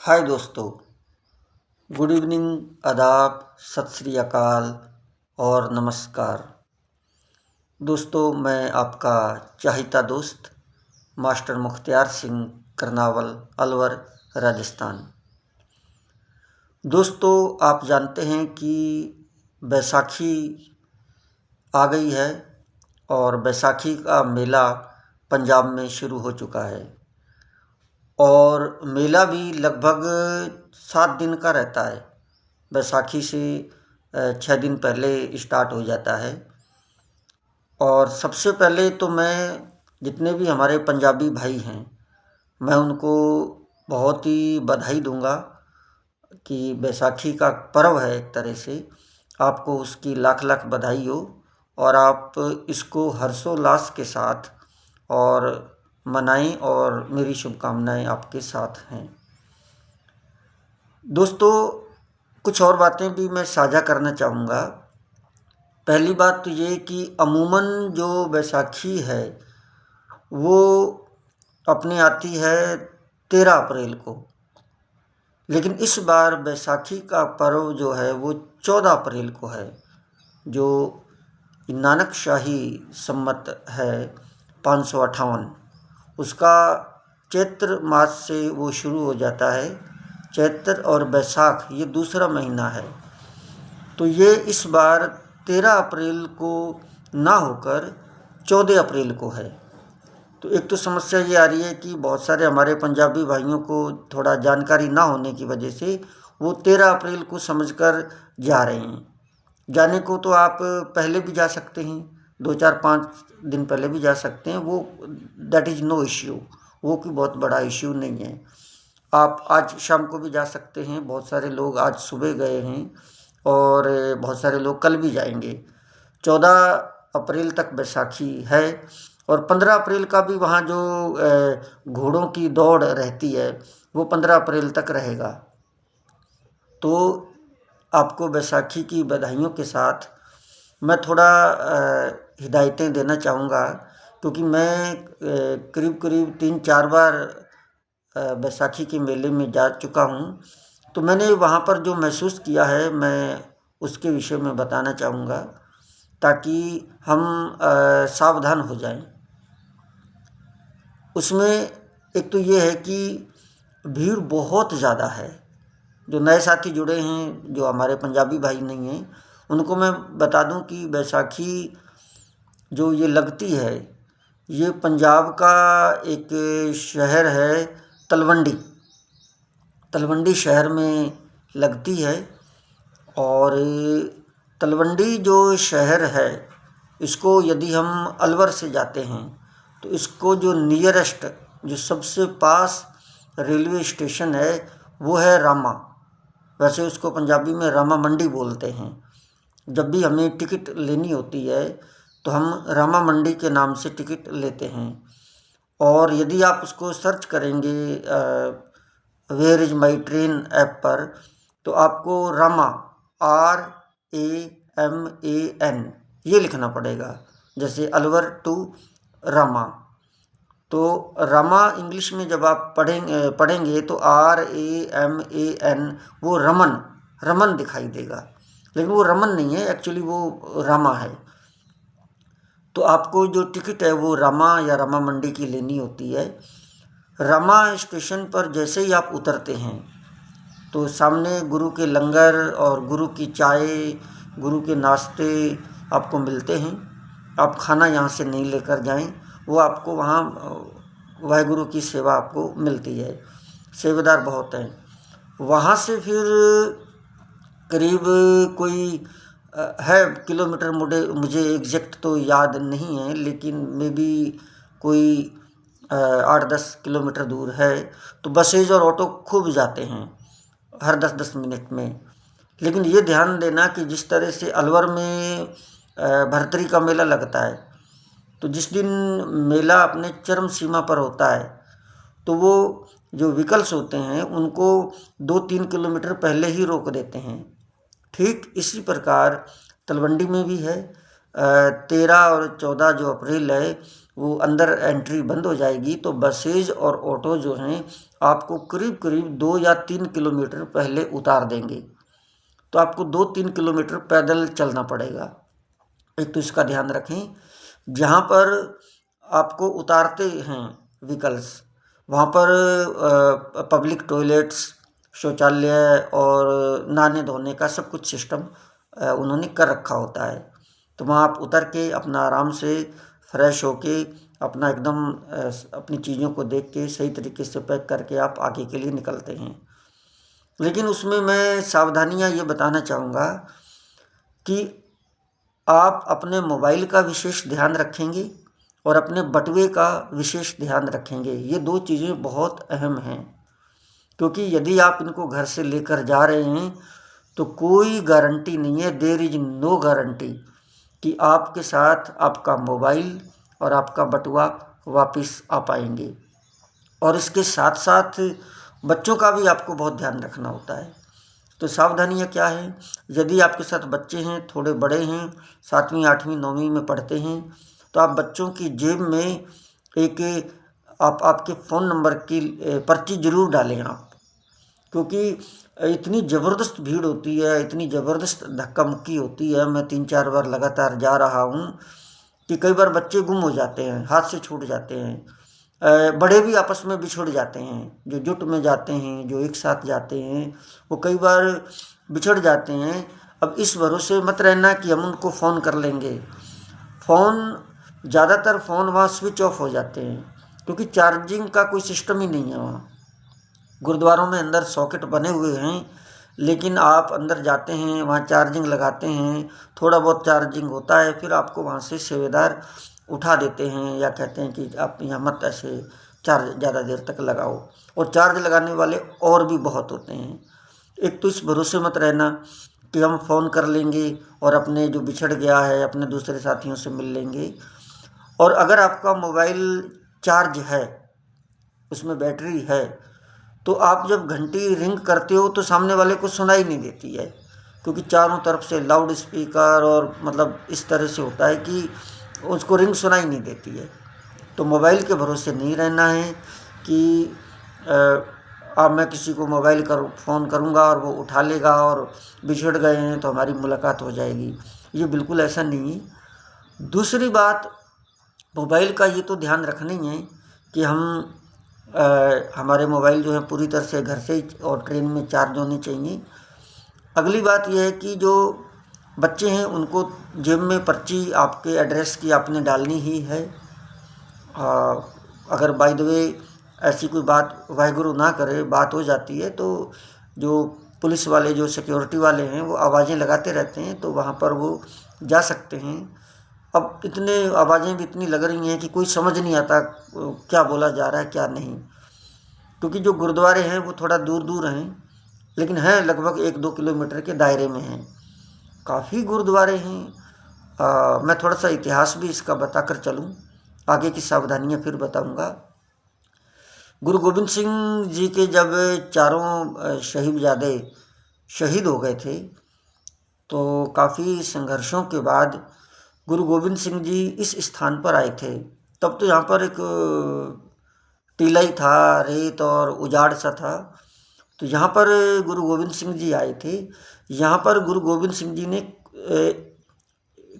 हाय दोस्तों, good evening, आदाब, सत श्री अकाल और नमस्कार। दोस्तों, मैं आपका चाहता दोस्त मास्टर मुख्तियार सिंह करनावल, अलवर, राजस्थान। दोस्तों, आप जानते हैं कि बैसाखी आ गई है और बैसाखी का मेला पंजाब में शुरू हो चुका है और मेला भी लगभग 7 दिन का रहता है। बैसाखी से 6 दिन पहले स्टार्ट हो जाता है। और सबसे पहले तो मैं जितने भी हमारे पंजाबी भाई हैं, मैं उनको बहुत ही बधाई दूंगा कि बैसाखी का पर्व है। एक तरह से आपको उसकी लाख लाख बधाई हो और आप इसको हर्षोल्लास के साथ और मनाएं और मेरी शुभकामनाएं आपके साथ हैं। दोस्तों, कुछ और बातें भी मैं साझा करना चाहूँगा। पहली बात तो ये कि अमूमन जो बैसाखी है वो अपनी आती है 13 अप्रैल को, लेकिन इस बार बैसाखी का पर्व जो है वो 14 अप्रैल को है, जो नानक शाही सम्मत है 558। उसका चैत्र मास से वो शुरू हो जाता है। चैत्र और बैसाख ये दूसरा महीना है, तो ये इस बार 13 अप्रैल को ना होकर 14 अप्रैल को है। तो एक तो समस्या ये आ रही है कि बहुत सारे हमारे पंजाबी भाइयों को थोड़ा जानकारी ना होने की वजह से वो 13 अप्रैल को समझकर जा रहे हैं। जाने को तो आप पहले भी जा सकते हैं, 2-4-5 दिन पहले भी जा सकते हैं, वो दैट इज़ नो इश्यू, वो कोई बहुत बड़ा इश्यू नहीं है। आप आज शाम को भी जा सकते हैं, बहुत सारे लोग आज सुबह गए हैं और बहुत सारे लोग कल भी जाएंगे। 14 अप्रैल तक बैसाखी है और 15 अप्रैल का भी वहाँ जो घोड़ों की दौड़ रहती है वो 15 अप्रैल तक रहेगा। तो आपको बैसाखी की बधाइयों के साथ मैं थोड़ा हिदायतें देना चाहूँगा, क्योंकि मैं करीब करीब 3-4 बार बैसाखी के मेले में जा चुका हूँ। तो मैंने वहाँ पर जो महसूस किया है मैं उसके विषय में बताना चाहूँगा, ताकि हम सावधान हो जाएं। उसमें एक तो ये है कि भीड़ बहुत ज़्यादा है। जो नए साथी जुड़े हैं, जो हमारे पंजाबी भाई नहीं हैं, उनको मैं बता दूं कि बैसाखी जो ये लगती है, ये पंजाब का एक शहर है तलवंडी। तलवंडी शहर में लगती है और तलवंडी जो शहर है, इसको यदि हम अलवर से जाते हैं तो इसको जो नियरेस्ट, जो सबसे पास रेलवे स्टेशन है वो है रामा। वैसे उसको पंजाबी में रामा मंडी बोलते हैं। जब भी हमें टिकट लेनी होती है तो हम रामा मंडी के नाम से टिकट लेते हैं। और यदि आप उसको सर्च करेंगे where is my train app पर, तो आपको रामा RAMAN ये लिखना पड़ेगा, जैसे अलवर टू रामा। तो रामा इंग्लिश में जब आप पढ़ेंगे तो RAMAN, वो रमन दिखाई देगा, लेकिन वो रमन नहीं है, एक्चुअली वो रामा है। तो आपको जो टिकट है वो रामा या रामा मंडी की लेनी होती है। रामा स्टेशन पर जैसे ही आप उतरते हैं तो सामने गुरु के लंगर और गुरु की चाय, गुरु के नाश्ते आपको मिलते हैं। आप खाना यहाँ से नहीं लेकर जाएं, वो आपको वहाँ वाहेगुरु की सेवा आपको मिलती है। सेवादार बहुत हैं। वहाँ से फिर करीब कोई है किलोमीटर, मुझे एग्जैक्ट तो याद नहीं है, लेकिन मे बी कोई 8-10 किलोमीटर दूर है। तो बसेज और ऑटो खूब जाते हैं हर 10-10 मिनट में। लेकिन ये ध्यान देना कि जिस तरह से अलवर में भरतरी का मेला लगता है, तो जिस दिन मेला अपने चरम सीमा पर होता है तो वो जो व्हीकल्स होते हैं उनको 2-3 किलोमीटर पहले ही रोक देते हैं। ठीक इसी प्रकार तलवंडी में भी है। 13 और 14 जो अप्रैल है वो अंदर एंट्री बंद हो जाएगी, तो बसेज और ऑटो जो हैं आपको करीब करीब 2 या 3 किलोमीटर पहले उतार देंगे, तो आपको 2-3 किलोमीटर पैदल चलना पड़ेगा। एक तो इसका ध्यान रखें। जहाँ पर आपको उतारते हैं व्हीकल्स, वहाँ पर पब्लिक टॉयलेट्स, शौचालय और नहाने धोने का सब कुछ सिस्टम उन्होंने कर रखा होता है। तो वहाँ आप उतर के अपना आराम से फ्रेश होके अपना एकदम अपनी चीज़ों को देख के सही तरीके से पैक करके आप आगे के लिए निकलते हैं। लेकिन उसमें मैं सावधानियाँ ये बताना चाहूँगा कि आप अपने मोबाइल का विशेष ध्यान रखेंगे और अपने बटुए का विशेष ध्यान रखेंगे। ये 2 चीज़ें बहुत अहम हैं, क्योंकि यदि आप इनको घर से लेकर जा रहे हैं तो कोई गारंटी नहीं है, देयर इज़ नो गारंटी कि आपके साथ आपका मोबाइल और आपका बटुआ वापस आ पाएंगे। और इसके साथ साथ बच्चों का भी आपको बहुत ध्यान रखना होता है। तो सावधानियाँ क्या हैं? यदि आपके साथ बच्चे हैं, थोड़े बड़े हैं, 7वीं 8वीं 9वीं में पढ़ते हैं, तो आप बच्चों की जेब में एक आपके फ़ोन नंबर की पर्ची ज़रूर डालें आप, क्योंकि इतनी ज़बरदस्त भीड़ होती है, इतनी ज़बरदस्त धक्का मुक्की होती है। मैं 3-4 बार लगातार जा रहा हूँ कि कई बार बच्चे गुम हो जाते हैं, हाथ से छूट जाते हैं। बड़े भी आपस में बिछड़ जाते हैं, जो जुट में जाते हैं, जो एक साथ जाते हैं, वो कई बार बिछड़ जाते हैं। अब इस भरोसे मत रहना कि हम उनको फ़ोन कर लेंगे। ज़्यादातर फ़ोन वहाँ स्विच ऑफ हो जाते हैं, क्योंकि चार्जिंग का कोई सिस्टम ही नहीं है वहाँ। गुरुद्वारों में अंदर सॉकेट बने हुए हैं, लेकिन आप अंदर जाते हैं, वहाँ चार्जिंग लगाते हैं, थोड़ा बहुत चार्जिंग होता है, फिर आपको वहाँ से सेवेदार उठा देते हैं या कहते हैं कि आप यहाँ मत ऐसे चार्ज ज़्यादा देर तक लगाओ। और चार्ज लगाने वाले और भी बहुत होते हैं। एक तो इस भरोसे मत रहना कि हम फ़ोन कर लेंगे और अपने जो बिछड़ गया है अपने दूसरे साथियों से मिल लेंगे। और अगर आपका मोबाइल चार्ज है, उसमें बैटरी है, तो आप जब घंटी रिंग करते हो तो सामने वाले को सुनाई नहीं देती है, क्योंकि चारों तरफ से लाउड स्पीकर और मतलब इस तरह से होता है कि उसको रिंग सुनाई नहीं देती है। तो मोबाइल के भरोसे नहीं रहना है कि अब मैं किसी को फ़ोन करूँगा और वो उठा लेगा और बिछड़ गए हैं तो हमारी मुलाकात हो जाएगी। ये बिल्कुल ऐसा नहीं है। दूसरी बात, मोबाइल का ये तो ध्यान रखना ही है कि हमारे मोबाइल जो है पूरी तरह से घर से ही और ट्रेन में चार्ज होने चाहिए। अगली बात यह है कि जो बच्चे हैं उनको जेब में पर्ची आपके एड्रेस की आपने डालनी ही है। अगर बाय द वे ऐसी कोई बात वाहिगुरु ना करे बात हो जाती है, तो जो पुलिस वाले जो सिक्योरिटी वाले हैं वो आवाज़ें लगाते रहते हैं, तो वहाँ पर वो जा सकते हैं। अब इतने आवाज़ें भी इतनी लग रही हैं कि कोई समझ नहीं आता क्या बोला जा रहा है क्या नहीं, क्योंकि जो गुरुद्वारे हैं वो थोड़ा दूर दूर हैं, लेकिन हैं लगभग 1-2 किलोमीटर के दायरे में हैं। काफ़ी गुरुद्वारे हैं। मैं थोड़ा सा इतिहास भी इसका बताकर चलूँ, आगे की सावधानियाँ फिर बताऊँगा। गुरु गोविंद सिंह जी के जब चारों साहिबजादे शहीद हो गए थे, तो काफ़ी संघर्षों के बाद गुरु गोविंद सिंह जी इस स्थान पर आए थे। तब तो यहाँ पर एक टीला ही था, रेत और उजाड़ सा था। तो यहाँ पर गुरु गोविंद सिंह जी आए थे। यहाँ पर गुरु गोविंद सिंह जी ने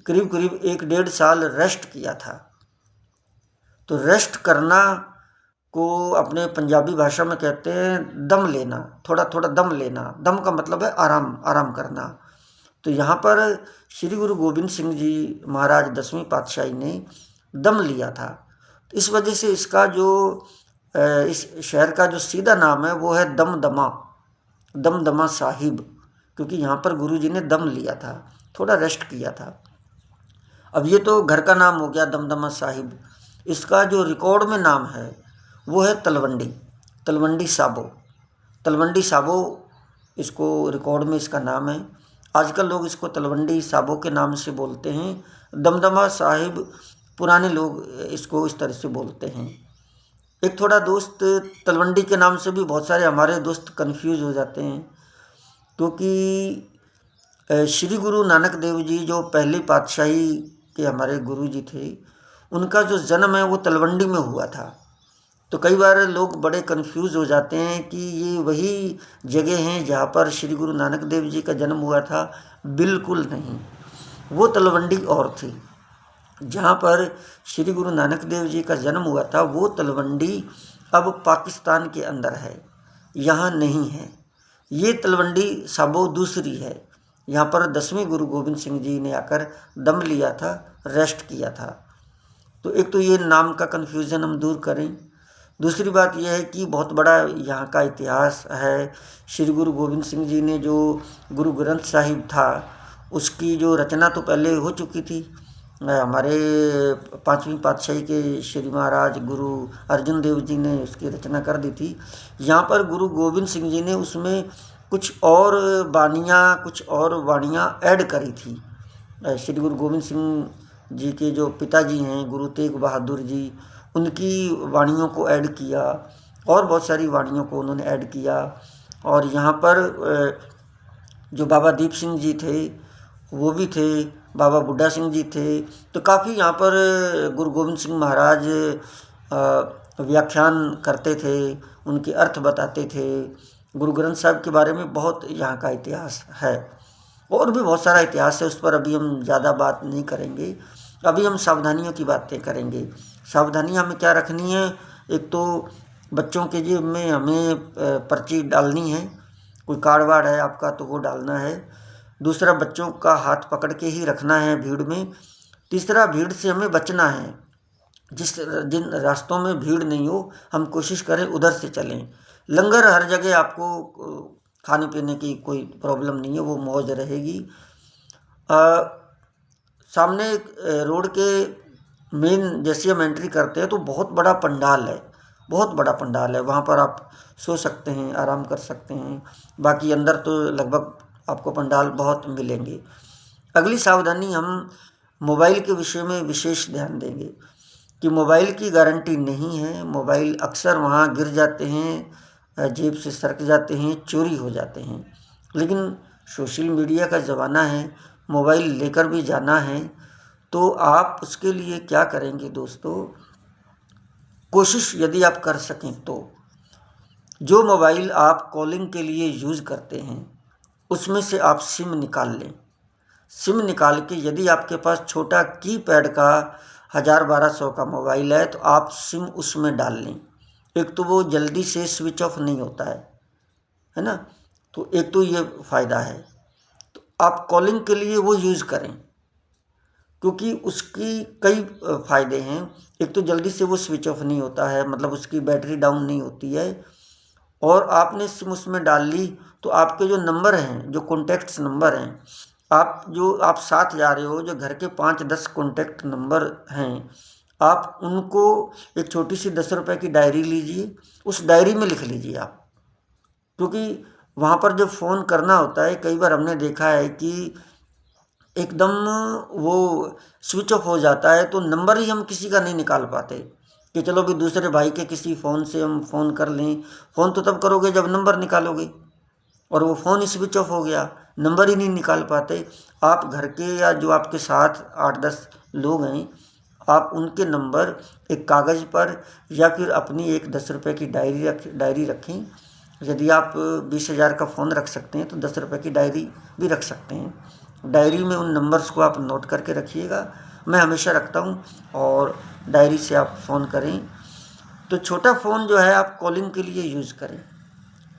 करीब करीब 1-1.5 साल रेस्ट किया था। तो रेस्ट करना को अपने पंजाबी भाषा में कहते हैं दम लेना, थोड़ा थोड़ा दम लेना। दम का मतलब है आराम, आराम करना। तो यहाँ पर श्री गुरु गोविंद सिंह जी महाराज 10वीं पातशाही ने दम लिया था। तो इस वजह से इसका जो इस शहर का जो सीधा नाम है वो है दमदमा, दमदमा साहिब, क्योंकि यहाँ पर गुरु जी ने दम लिया था, थोड़ा रेस्ट किया था। अब ये तो घर का नाम हो गया दमदमा साहिब। इसका जो रिकॉर्ड में नाम है वो है तलवंडी, तलवंडी साबो, तलवंडी साबो इसको रिकॉर्ड में इसका नाम है। आजकल लोग इसको तलवंडी साबो के नाम से बोलते हैं। दमदमा साहिब पुराने लोग इसको इस तरह से बोलते हैं। एक थोड़ा दोस्त तलवंडी के नाम से भी बहुत सारे हमारे दोस्त कंफ्यूज हो जाते हैं, क्योंकि श्री गुरु नानक देव जी जो पहली पातशाही के हमारे गुरु जी थे, उनका जो जन्म है वो तलवंडी में हुआ था। तो कई बार लोग बड़े कंफ्यूज हो जाते हैं कि ये वही जगह हैं जहाँ पर श्री गुरु नानक देव जी का जन्म हुआ था। बिल्कुल नहीं, वो तलवंडी और थी। जहाँ पर श्री गुरु नानक देव जी का जन्म हुआ था वो तलवंडी अब पाकिस्तान के अंदर है, यहाँ नहीं है। ये तलवंडी साबो दूसरी है। यहाँ पर 10वें गुरु गोविंद सिंह जी ने आकर दम लिया था, रेस्ट किया था। तो एक तो ये नाम का कन्फ्यूज़न हम दूर करें। दूसरी बात यह है कि बहुत बड़ा यहाँ का इतिहास है। श्री गुरु गोविंद सिंह जी ने जो गुरु ग्रंथ साहिब था उसकी जो रचना तो पहले हो चुकी थी। हमारे 5वीं पातशाही के श्री महाराज गुरु अर्जुन देव जी ने उसकी रचना कर दी थी। यहाँ पर गुरु गोविंद सिंह जी ने उसमें कुछ और वाणियाँ ऐड करी थी। श्री गुरु गोविंद सिंह जी के जो पिताजी हैं गुरु तेग बहादुर जी, उनकी वाणियों को ऐड किया और बहुत सारी वाणियों को उन्होंने ऐड किया। और यहाँ पर जो बाबा दीप सिंह जी थे वो भी थे, बाबा बुड्ढा सिंह जी थे। तो काफ़ी यहाँ पर गुरु गोविंद सिंह महाराज व्याख्यान करते थे, उनके अर्थ बताते थे। गुरु ग्रंथ साहिब के बारे में बहुत यहाँ का इतिहास है और भी बहुत सारा इतिहास है, उस पर अभी हम ज़्यादा बात नहीं करेंगे। अभी हम सावधानियों की बातें करेंगे। सावधानियाँ हमें क्या रखनी है? एक तो बच्चों के जेब में हमें पर्ची डालनी है, कोई कार्ड वार्ड है आपका तो वो डालना है। दूसरा, बच्चों का हाथ पकड़ के ही रखना है भीड़ में। तीसरा, भीड़ से हमें बचना है। जिन रास्तों में भीड़ नहीं हो हम कोशिश करें उधर से चलें। लंगर हर जगह आपको खाने पीने की कोई प्रॉब्लम नहीं है, वो मौज रहेगी। सामने रोड के मेन जैसे हम एंट्री करते हैं तो बहुत बड़ा पंडाल है, बहुत बड़ा पंडाल है। वहाँ पर आप सो सकते हैं, आराम कर सकते हैं। बाकी अंदर तो लगभग आपको पंडाल बहुत मिलेंगे। अगली सावधानी, हम मोबाइल के विषय में विशेष ध्यान देंगे कि मोबाइल की गारंटी नहीं है। मोबाइल अक्सर वहाँ गिर जाते हैं, जेब से सरक जाते हैं, चोरी हो जाते हैं। लेकिन सोशल मीडिया का ज़माना है, मोबाइल लेकर भी जाना है। तो आप उसके लिए क्या करेंगे दोस्तों? कोशिश यदि आप कर सकें तो जो मोबाइल आप कॉलिंग के लिए यूज़ करते हैं उसमें से आप सिम निकाल लें। सिम निकाल के यदि आपके पास छोटा कीपैड का 1000-1200 का मोबाइल है तो आप सिम उसमें डाल लें। एक तो वो जल्दी से स्विच ऑफ नहीं होता है ना। तो एक तो ये फ़ायदा है। तो आप कॉलिंग के लिए वो यूज़ करें क्योंकि उसकी कई फ़ायदे हैं। एक तो जल्दी से वो स्विच ऑफ नहीं होता है, मतलब उसकी बैटरी डाउन नहीं होती है। और आपने सिम उसमें डाल ली तो आपके जो नंबर हैं, जो कॉन्टैक्ट्स नंबर हैं, आप साथ जा रहे हो, जो घर के 5-10 कॉन्टैक्ट नंबर हैं, आप उनको एक छोटी सी 10 रुपये की डायरी लीजिए, उस डायरी में लिख लीजिए आप। क्योंकि वहाँ पर जब फ़ोन करना होता है कई बार हमने देखा है कि एकदम वो स्विच ऑफ हो जाता है तो नंबर ही हम किसी का नहीं निकाल पाते कि चलो भी दूसरे भाई के किसी फ़ोन से हम फ़ोन कर लें। फ़ोन तो तब करोगे जब नंबर निकालोगे, और वो फ़ोन ही स्विच ऑफ हो गया, नंबर ही नहीं निकाल पाते। आप घर के या जो आपके साथ 8-10 लोग हैं, आप उनके नंबर एक कागज़ पर या फिर अपनी एक 10 रुपये की डायरी रखें। यदि आप 20,000 का फ़ोन रख सकते हैं तो 10 रुपये की डायरी भी रख सकते हैं। डायरी में उन नंबर्स को आप नोट करके रखिएगा। मैं हमेशा रखता हूँ और डायरी से आप फ़ोन करें। तो छोटा फ़ोन जो है आप कॉलिंग के लिए यूज़ करें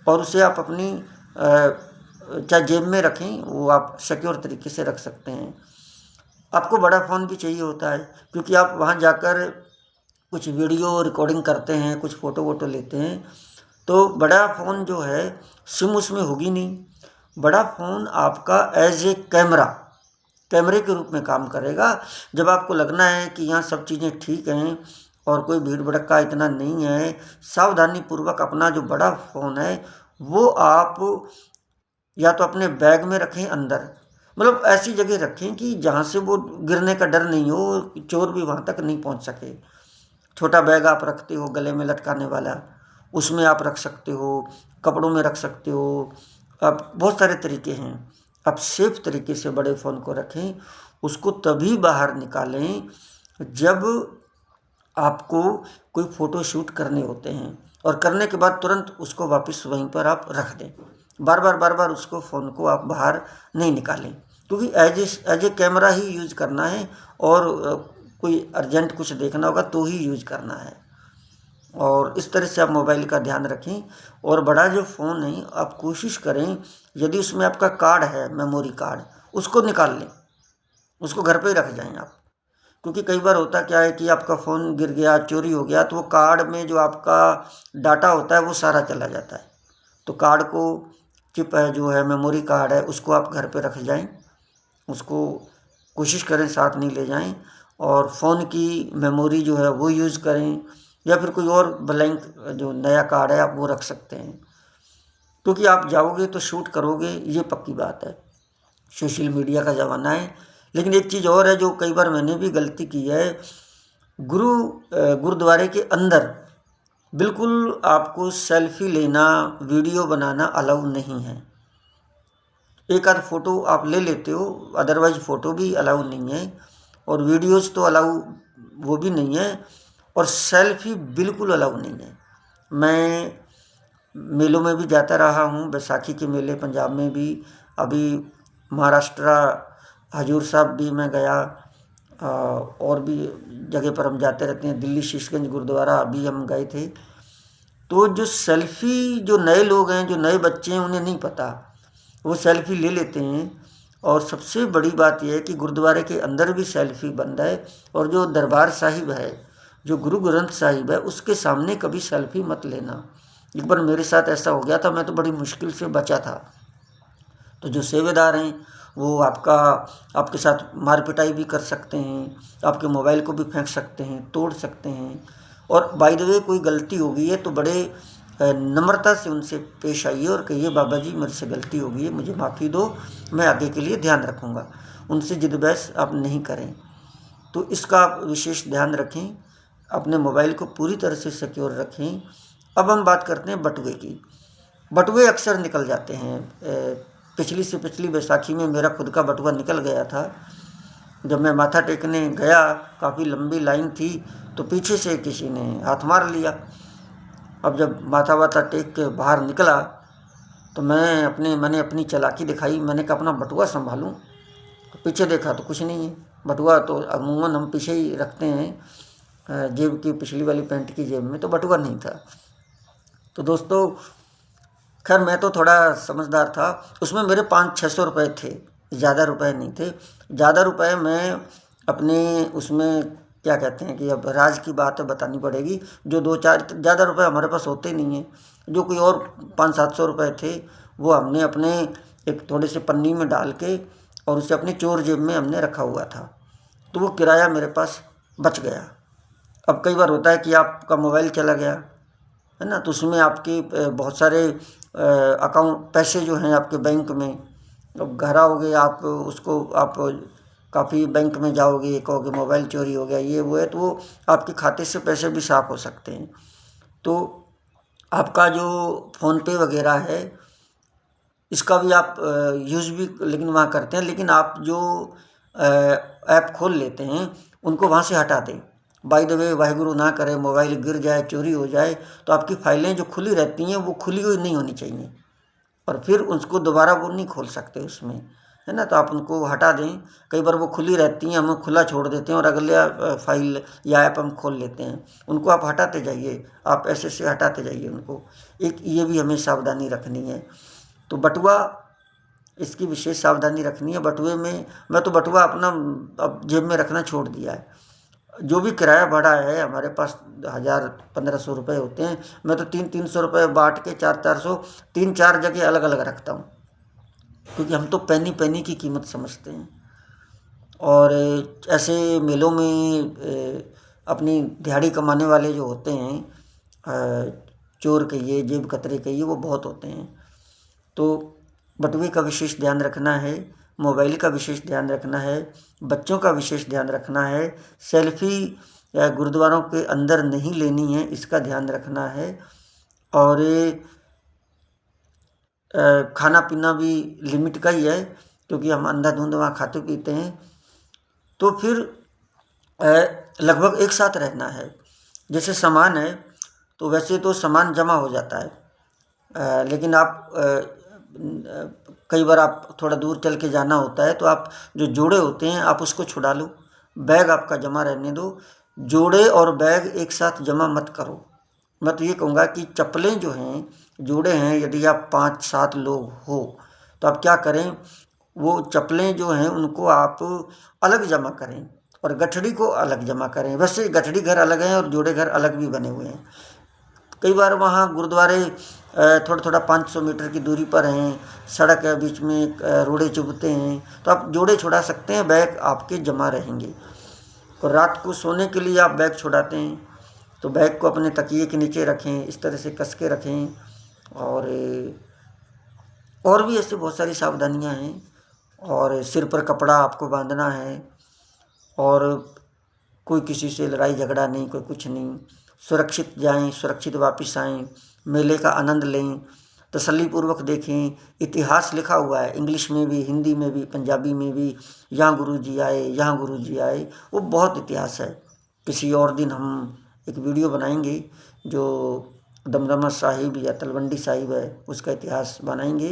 और उसे आप अपनी चाहे जेब में रखें, वो आप सिक्योर तरीके से रख सकते हैं। आपको बड़ा फ़ोन भी चाहिए होता है क्योंकि आप वहाँ जाकर कुछ वीडियो रिकॉर्डिंग करते हैं, कुछ फ़ोटो वोटो लेते हैं। तो बड़ा फ़ोन जो है सिम उसमें होगी नहीं। बड़ा फ़ोन आपका एज ए कैमरे के रूप में काम करेगा। जब आपको लगना है कि यहाँ सब चीज़ें ठीक हैं और कोई भीड़ भड़क्का इतना नहीं है, सावधानीपूर्वक अपना जो बड़ा फ़ोन है वो आप या तो अपने बैग में रखें अंदर, मतलब ऐसी जगह रखें कि जहाँ से वो गिरने का डर नहीं हो, चोर भी वहाँ तक नहीं पहुँच सके। छोटा बैग आप रखते हो गले में लटकाने वाला, उसमें आप रख सकते हो, कपड़ों में रख सकते हो। अब बहुत सारे तरीके हैं। आप सेफ तरीके से बड़े फ़ोन को रखें, उसको तभी बाहर निकालें जब आपको कोई फ़ोटो शूट करने होते हैं, और करने के बाद तुरंत उसको वापस वहीं पर आप रख दें। बार बार उसको फ़ोन को आप बाहर नहीं निकालें, क्योंकि एज ए कैमरा ही यूज़ करना है, और कोई अर्जेंट कुछ देखना होगा तो ही यूज़ करना है। और इस तरह से आप मोबाइल का ध्यान रखें। और बड़ा जो फ़ोन है आप कोशिश करें, यदि उसमें आपका कार्ड है, मेमोरी कार्ड, उसको निकाल लें, उसको घर पे ही रख जाएं आप। क्योंकि कई बार होता क्या है कि आपका फ़ोन गिर गया, चोरी हो गया, तो वो कार्ड में जो आपका डाटा होता है वो सारा चला जाता है। तो कार्ड को, चिप है जो है, मेमोरी कार्ड है, उसको आप घर पे रख जाएं, उसको कोशिश करें साथ नहीं ले जाएं। और फ़ोन की मेमोरी जो है वो यूज़ करें, या फिर कोई और ब्लैंक जो नया कार्ड है आप वो रख सकते हैं, क्योंकि आप जाओगे तो शूट करोगे, ये पक्की बात है। सोशल मीडिया का ज़माना है। लेकिन एक चीज़ और है जो कई बार मैंने भी गलती की है, गुरुद्वारे के अंदर बिल्कुल आपको सेल्फी लेना, वीडियो बनाना अलाउ नहीं है। एक आध फ़ोटो आप ले लेते हो, अदरवाइज फ़ोटो भी अलाउ नहीं है, और वीडियोज़ तो अलाउ वो भी नहीं है, और सेल्फी बिल्कुल अलाउ नहीं है। मैं मेलों में भी जाता रहा हूँ, बैसाखी के मेले पंजाब में भी, अभी महाराष्ट्र हजूर साहब भी मैं गया, और भी जगह पर हम जाते रहते हैं, दिल्ली शीशगंज गुरुद्वारा अभी हम गए थे। तो जो सेल्फ़ी, जो नए लोग हैं, जो नए बच्चे हैं, उन्हें नहीं पता, वो सेल्फ़ी ले लेते हैं। और सबसे बड़ी बात यह है कि गुरुद्वारे के अंदर भी सेल्फ़ी बंद है, और जो दरबार साहिब है, जो गुरु ग्रंथ साहिब है, उसके सामने कभी सेल्फ़ी मत लेना। एक बार मेरे साथ ऐसा हो गया था, मैं तो बड़ी मुश्किल से बचा था। तो जो सेवेदार हैं वो आपके साथ मार पिटाई भी कर सकते हैं, आपके मोबाइल को भी फेंक सकते हैं, तोड़ सकते हैं। और बाय द वे कोई गलती हो गई है तो बड़े नम्रता से उनसे पेश आइए और कहिए, बाबा जी मेरे से गलती हो गई है, मुझे माफ़ी दो, मैं आगे के लिए ध्यान रखूँगा। उनसे जिद बहस आप नहीं करें। तो इसका आप विशेष ध्यान रखें, अपने मोबाइल को पूरी तरह से सिक्योर रखें। अब हम बात करते हैं बटुए की। बटुए अक्सर निकल जाते हैं। पिछली से पिछली बैसाखी में मेरा खुद का बटुआ निकल गया था। जब मैं माथा टेकने गया, काफ़ी लंबी लाइन थी, तो पीछे से किसी ने हाथ मार लिया। अब जब माथा वाथा टेक के बाहर निकला तो मैंने अपनी चालाकी दिखाई, मैंने कहा अपना बटुआ संभालूं। पीछे देखा तो कुछ नहीं है। बटुआ तो अमूमन हम पीछे ही रखते हैं, जेब की पिछली वाली पैंट की जेब में, तो बटुआ नहीं था। तो दोस्तों, खैर मैं तो थोड़ा समझदार था, उसमें मेरे 500-600 रुपये थे, ज़्यादा रुपए नहीं थे। ज़्यादा रुपए मैं अपने उसमें, क्या कहते हैं कि अब राज की बात बतानी पड़ेगी, जो 2-4 ज़्यादा रुपए हमारे पास होते नहीं हैं, जो कोई और 500-700 रुपये थे वो हमने अपने एक थोड़े से पन्नी में डाल के और उसे अपनी चोर जेब में हमने रखा हुआ था। तो वो किराया मेरे पास बच गया। अब कई बार होता है कि आपका मोबाइल चला गया है ना, तो उसमें आपके बहुत सारे अकाउंट, पैसे जो हैं आपके बैंक में, अब घर आओगे आप उसको आप काफ़ी बैंक में जाओगे, कहोगे मोबाइल चोरी हो गया, ये वो है, तो वो आपके खाते से पैसे भी साफ़ हो सकते हैं। तो आपका जो फ़ोन पे वगैरह है, इसका भी आप यूज़ भी लेकिन वहाँ करते हैं, लेकिन आप जो ऐप खोल लेते हैं उनको वहाँ से हटा दें। बाय द वे, वाहिगुरु ना करे मोबाइल गिर जाए, चोरी हो जाए, तो आपकी फाइलें जो खुली रहती हैं वो खुली हुई नहीं होनी चाहिए, और फिर उसको दोबारा वो नहीं खोल सकते उसमें, है ना। तो आप उनको हटा दें। कई बार वो खुली रहती हैं, हम खुला छोड़ देते हैं और अगले फाइल या ऐप हम खोल लेते हैं, उनको आप हटाते जाइए, आप ऐसे हटाते जाइए उनको। एक ये भी हमें सावधानी रखनी है। तो बटुआ, इसकी विशेष सावधानी रखनी है। बटुए में मैं तो बटुआ अपना अब जेब में रखना छोड़ दिया है। जो भी किराया भाड़ा है, हमारे पास 1000-1500 रुपये होते हैं, मैं तो 300-300 रुपये बांट के 400-400 3-4 जगह अलग अलग रखता हूँ, क्योंकि हम तो पैनी पैनी की कीमत समझते हैं। और ऐसे मेलों में अपनी दिहाड़ी कमाने वाले जो होते हैं, चोर कहिए, जेब कतरे कहिए, वो बहुत होते हैं। तो बटुए का विशेष ध्यान रखना है, मोबाइल का विशेष ध्यान रखना है, बच्चों का विशेष ध्यान रखना है, सेल्फी गुरुद्वारों के अंदर नहीं लेनी है, इसका ध्यान रखना है। और खाना पीना भी लिमिट का ही है, क्योंकि हम अंधाधुंध वहाँ खाते पीते हैं। तो फिर लगभग एक साथ रहना है। जैसे सामान है तो वैसे तो सामान जमा हो जाता है, लेकिन आप कई बार आप थोड़ा दूर चल के जाना होता है तो आप जो जोड़े होते हैं आप उसको छुड़ा लो, बैग आपका जमा रहने दो। जोड़े और बैग एक साथ जमा मत करो। मैं तो ये कहूँगा कि चप्पलें जो हैं, जोड़े हैं, यदि आप 5-7 लोग हो तो आप क्या करें, वो चप्पलें जो हैं उनको आप अलग जमा करें और गठड़ी को अलग जमा करें। वैसे गठड़ी घर अलग हैं और जोड़े घर अलग भी बने हुए हैं। कई बार वहाँ गुरुद्वारे थोड़ा थोड़ा 500 मीटर की दूरी पर हैं, सड़क है बीच में, रोड़े चुभते हैं, तो आप जोड़े छुड़ा सकते हैं, बैग आपके जमा रहेंगे। और रात को सोने के लिए आप बैग छुड़ाते हैं तो बैग को अपने तकिए के नीचे रखें, इस तरह से कस के रखें। और भी ऐसे बहुत सारी सावधानियां हैं। और सिर पर कपड़ा आपको बांधना है और कोई किसी से लड़ाई झगड़ा नहीं, कोई कुछ नहीं। सुरक्षित जाएं, सुरक्षित वापस आएं, मेले का आनंद लें, तसल्लीपूर्वक देखें। इतिहास लिखा हुआ है इंग्लिश में भी, हिंदी में भी, पंजाबी में भी, यहाँ गुरुजी आए, यहाँ गुरुजी आए, वो बहुत इतिहास है। किसी और दिन हम एक वीडियो बनाएंगे जो दमदमा साहिब या तलवंडी साहिब है उसका इतिहास बनाएंगे।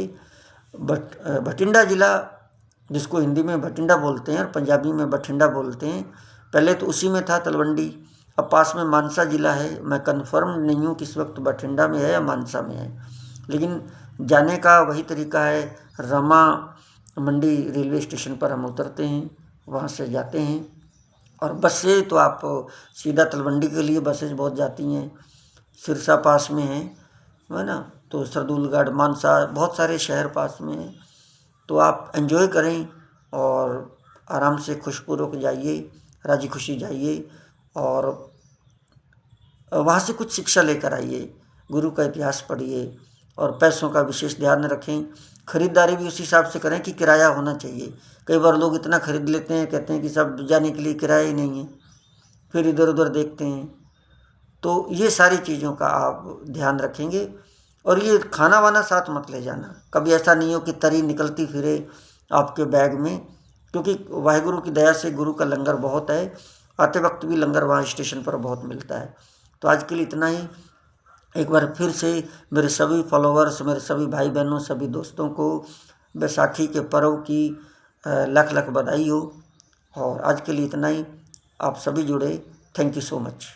भटिंडा ज़िला, जिसको हिंदी में भटिंडा बोलते हैं और पंजाबी में बठिंडा बोलते हैं, पहले तो उसी में था तलवंडी, अब पास में मानसा ज़िला है। मैं कंफर्म नहीं हूँ कि इस वक्त बठिंडा में है या मानसा में है, लेकिन जाने का वही तरीका है। रमा मंडी रेलवे स्टेशन पर हम उतरते हैं, वहाँ से जाते हैं। और बस से तो आप सीधा तलवंडी के लिए बसेज बहुत जाती हैं। सिरसा पास में है ना, तो सरदूलगढ़, मानसा, बहुत सारे शहर पास में हैं। तो आप एंजॉय करें और आराम से खुशपूर्वक जाइए, राजी खुशी जाइए और वहाँ से कुछ शिक्षा लेकर आइए, गुरु का इतिहास पढ़िए और पैसों का विशेष ध्यान रखें। खरीदारी भी उस हिसाब से करें कि किराया होना चाहिए। कई बार लोग इतना खरीद लेते हैं, कहते हैं कि सब जाने के लिए किराया ही नहीं है, फिर इधर उधर देखते हैं। तो ये सारी चीज़ों का आप ध्यान रखेंगे। और ये खाना वाना साथ मत ले जाना, कभी ऐसा नहीं हो कि तरी निकलती फिरे आपके बैग में, क्योंकि वाहिगुरु की दया से गुरु का लंगर बहुत है, आते वक्त भी लंगर वहाँ स्टेशन पर बहुत मिलता है। तो आज के लिए इतना ही। एक बार फिर से मेरे सभी फॉलोवर्स, मेरे सभी भाई बहनों, सभी दोस्तों को बैसाखी के पर्व की लाख लाख बधाई हो। और आज के लिए इतना ही। आप सभी जुड़े, थैंक यू सो मच।